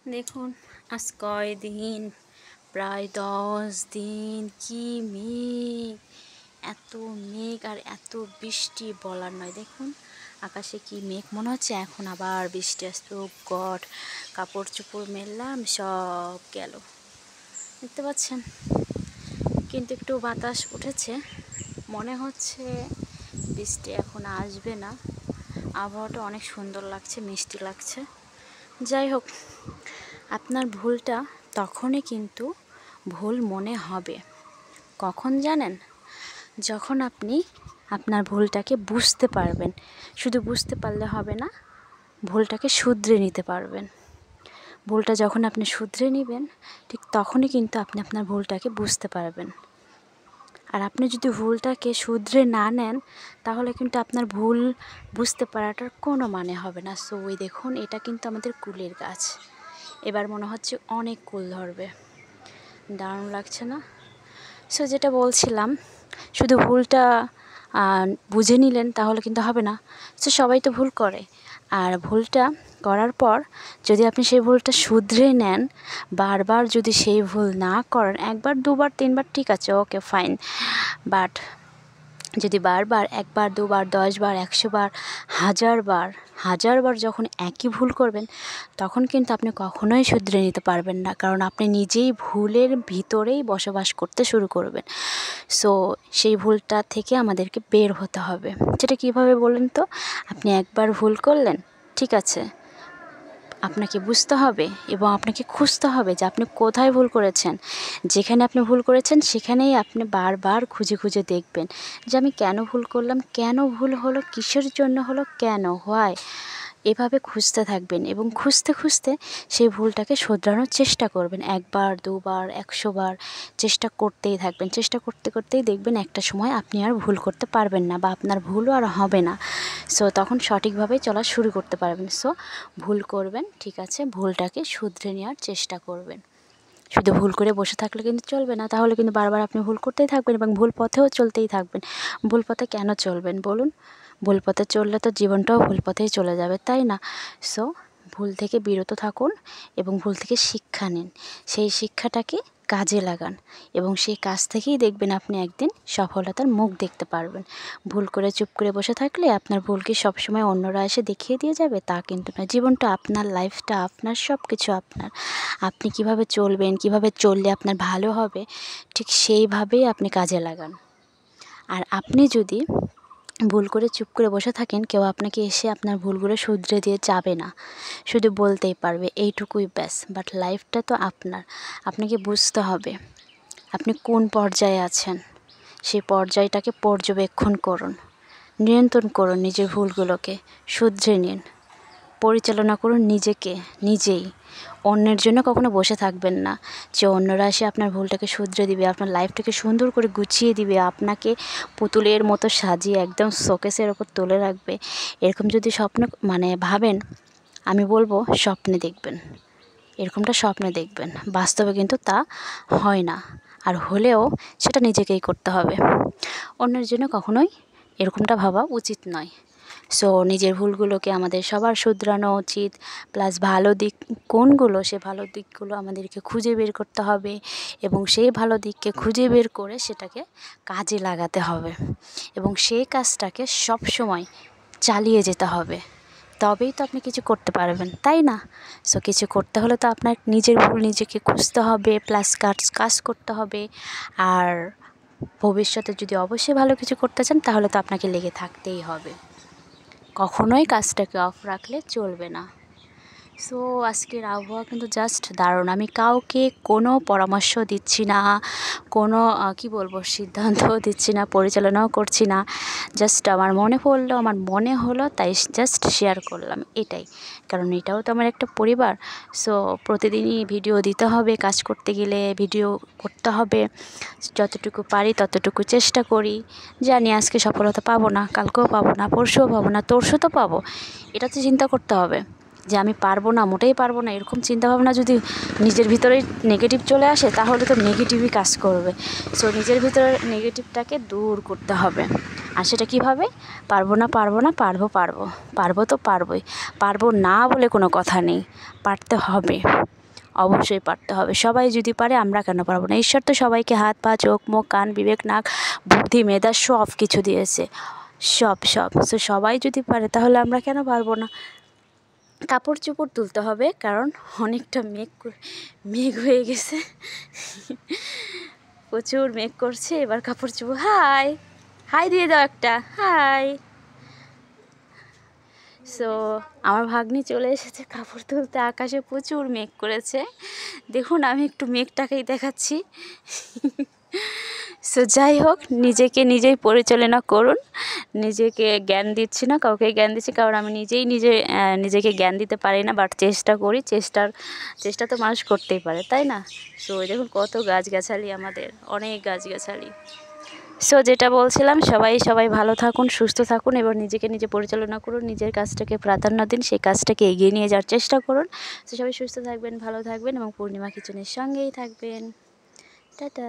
দেখুন আজ কয়দিন, প্রায় 10 দিন। কি মেঘ, এত মেঘ আর এত বৃষ্টি বলার নয়। দেখুন আকাশে কি মেঘ, মনে হচ্ছে এখন আবার বৃষ্টি আসবে। ও গড, কাপড় চোপড় মেললাম, সব গেল। দেখতে পাচ্ছেন, কিন্তু একটু বাতাস উঠেছে, মনে হচ্ছে বৃষ্টি এখন আসবে না। আবহাওয়াটা অনেক সুন্দর লাগছে, মিষ্টি লাগছে। যাই হোক, আপনার ভুলটা তখনই কিন্তু ভুল মনে হবে। কখন জানেন? যখন আপনি আপনার ভুলটাকে বুঝতে পারবেন। শুধু বুঝতে পারলে হবে না, ভুলটাকে শুধরে নিতে পারবেন। ভুলটা যখন আপনি শুধরে নেবেন, ঠিক তখনই কিন্তু আপনি আপনার ভুলটাকে বুঝতে পারবেন। আর আপনি যদি ভুলটাকে শুধরে না নেন, তাহলে কিন্তু আপনার ভুল বুঝতে পারাটার কোনো মানে হবে না। সো ওই দেখুন, এটা কিন্তু আমাদের কুলের গাছ। এবার মনে হচ্ছে অনেক কুল ধরবে, দারুণ লাগছে না? সো যেটা বলছিলাম, শুধু ভুলটা বুঝে নিলেন তাহলে কিন্তু হবে না। সো সবাই তো ভুল করে, আর ভুলটা করার পর যদি আপনি সেই ভুলটা শুধরে নেন, বারবার যদি সেই ভুল না করেন, একবার দুবার তিনবার ঠিক আছে, ওকে ফাইন, বাট যদি বারবার, একবার দুবার 10 বার 100 বার 1000 বার যখন একই ভুল করবেন, তখন কিন্তু আপনি কখনোই শুধরে নিতে পারবেন না। কারণ আপনি নিজেই ভুলের ভিতরেই বসবাস করতে শুরু করবেন। সো সেই ভুলটা থেকে আমাদেরকে বের হতে হবে। সেটা কীভাবে বলুন তো? আপনি একবার ভুল করলেন, ঠিক আছে, আপনাকে বুঝতে হবে এবং আপনাকে খুঁজতে হবে যে আপনি কোথায় ভুল করেছেন। যেখানে আপনি ভুল করেছেন সেখানেই আপনি বারবার খুঁজে খুঁজে দেখবেন যে আমি কেন ভুল করলাম, কেন ভুল হলো, কিসের জন্য হলো, কেন, হোয়াই। এভাবে খুঁজতে থাকবেন এবং খুঁজতে খুঁজতে সেই ভুলটাকে শোধরানোর চেষ্টা করবেন। একবার দুবার 100 বার চেষ্টা করতেই থাকবেন। চেষ্টা করতে করতেই দেখবেন একটা সময় আপনি আর ভুল করতে পারবেন না, বা আপনার ভুলও আর হবে না। সো তখন সঠিকভাবে চলা শুরু করতে পারবেন। সো ভুল করবেন, ঠিক আছে, ভুলটাকে শুধরে নেওয়ার চেষ্টা করবেন। শুধু ভুল করে বসে থাকলে কিন্তু চলবে না, তাহলে কিন্তু বারবার আপনি ভুল করতেই থাকবেন এবং ভুল পথেও চলতেই থাকবেন। ভুল পথে কেন চলবেন বলুন? ভুল পথে চললে তো জীবনটাও ভুল পথেই চলে যাবে, তাই না? সো ভুল থেকে বিরত থাকুন এবং ভুল থেকে শিক্ষা নিন। সেই শিক্ষাটাকে কাজে লাগান এবং সেই কাজ থেকেই দেখবেন আপনি একদিন সফলতার মুখ দেখতে পারবেন। ভুল করে চুপ করে বসে থাকলে আপনার ভুলকে সবসময় অন্যরা এসে দেখিয়ে দিয়ে যাবে, তা কিন্তু না। জীবনটা আপনার, লাইফটা আপনার, সব কিছু আপনার। আপনি কিভাবে চলবেন, কিভাবে চললে আপনার ভালো হবে, ঠিক সেইভাবেই আপনি কাজে লাগান। আর আপনি যদি ভুল করে চুপ করে বসে থাকেন, কেউ আপনাকে এসে আপনার ভুলগুলো শুধরে দিয়ে যাবে না, শুধু বলতেই পারবে, এইটুকুই ব্যাস। বাট লাইফটা তো আপনার, আপনাকে বুঝতে হবে আপনি কোন পর্যায়ে আছেন। সেই পর্যায়টাকে পর্যবেক্ষণ করুন, নিয়ন্ত্রণ করুন, নিজের ভুলগুলোকে শুধরে নিন, পরিচালনা করুন নিজেকে নিজেই। অন্যের জন্য কখনো বসে থাকবেন না যে অন্যরা এসে আপনার ভুলটাকে শুধরে দিবে, আপনার লাইফটাকে সুন্দর করে গুছিয়ে দিবে, আপনাকে পুতুলের মতো সাজিয়ে একদম শোকেসের ওপর তুলে রাখবে। এরকম যদি স্বপ্ন ভাবেন, আমি বলবো স্বপ্নে দেখবেন, এরকমটা স্বপ্নে দেখবেন। বাস্তবে কিন্তু তা হয় না, আর হলেও সেটা নিজেকেই করতে হবে। অন্যের জন্য কখনোই এরকমটা ভাবা উচিত নয়। সো নিজের ভুলগুলোকে আমাদের সবার শুধরানো উচিত। প্লাস ভালো দিক কোনগুলো, সে ভালো দিকগুলো আমাদেরকে খুঁজে বের করতে হবে এবং সেই ভালো দিককে খুঁজে বের করে সেটাকে কাজে লাগাতে হবে এবং সেই কাজটাকে সবসময় চালিয়ে যেতে হবে। তবেই তো আপনি কিছু করতে পারবেন, তাই না? সো কিছু করতে হলে তো আপনার নিজের ভুল নিজেকে খুঁজতে হবে, প্লাস কাজ করতে হবে। আর ভবিষ্যতে যদি অবশ্যই ভালো কিছু করতে চান, তাহলে তো আপনাকে লেগে থাকতেই হবে। কখনোই কাজটাকে অফ রাখলে চলবে না। সো আজকের আবহাওয়া কিন্তু জাস্ট দারুণ। আমি কাউকে কোনো পরামর্শ দিচ্ছি না, কোনো সিদ্ধান্তও দিচ্ছি না, পরিচালনাও করছি না। জাস্ট আমার মনে পড়লো, আমার মনে হলো, তাই জাস্ট শেয়ার করলাম, এটাই। কারণ এটাও তো আমার একটা পরিবার। সো প্রতিদিনই ভিডিও দিতে হবে, কাজ করতে গেলে ভিডিও করতে হবে। যতটুকু পারি ততটুকু চেষ্টা করি। জানি আজকে সফলতা পাবো না, কালকেও পাবো না, পরশুও পাবো না, তরশু তো পাবো। এটা তো চিন্তা করতে হবে যে আমি পারবো না, মোটেই পারবো না, এরকম চিন্তাভাবনা যদি নিজের ভিতরেই নেগেটিভ চলে আসে, তাহলে তো নেগেটিভই কাজ করবে। সো নিজের ভিতরে নেগেটিভটাকে দূর করতে হবে। আর সেটা কীভাবে? পারবো না, পারবো তো পারবোই। পারবো না বলে কোনো কথা নেই, পারতে হবে। অবশ্যই পারতে হবে। সবাই যদি পারে আমরা কেন পারবো না? ঈশ্বর তো সবাইকে হাত পা চোখ মুখ কান বিবেক নাক বুদ্ধি মেধা সব কিছু দিয়েছে, সব তো সবাই যদি পারে তাহলে আমরা কেন পারবো না? কাপড় চোপড় তুলতে হবে, কারণ অনেকটা মেঘ হয়ে গেছে, প্রচুর মেঘ করছে। এবার কাপড় চোপড় হাই হাই দিয়ে দাও একটা হাই। সো আমার ভাগ্নি চলে এসেছে কাপড় তুলতে। আকাশে প্রচুর মেঘ করেছে, দেখুন আমি একটু মেঘটাকেই দেখাচ্ছি। সো যাই হোক, নিজেকে নিজেই পরিচালনা করুন। নিজেকে জ্ঞান দিচ্ছি না, কাউকে জ্ঞান দিচ্ছি, কারণ আমি নিজেকে জ্ঞান দিতে পারি না, বাট চেষ্টা করি। চেষ্টা তো মানুষ করতেই পারে, তাই না? সো দেখুন কত গাছগাছালি, আমাদের অনেক গাছগাছালি। সো যেটা বলছিলাম, সবাই ভালো থাকুন, সুস্থ থাকুন এবং নিজেকে নিজে পরিচালনা করুন। নিজের কাজটাকে প্রাধান্য দিন, সেই কাজটাকে এগিয়ে নিয়ে যাওয়ার চেষ্টা করুন। সো সবাই সুস্থ থাকবেন, ভালো থাকবেন এবং পূর্ণিমা কিচেনের সঙ্গেই থাকবেন। টাটা।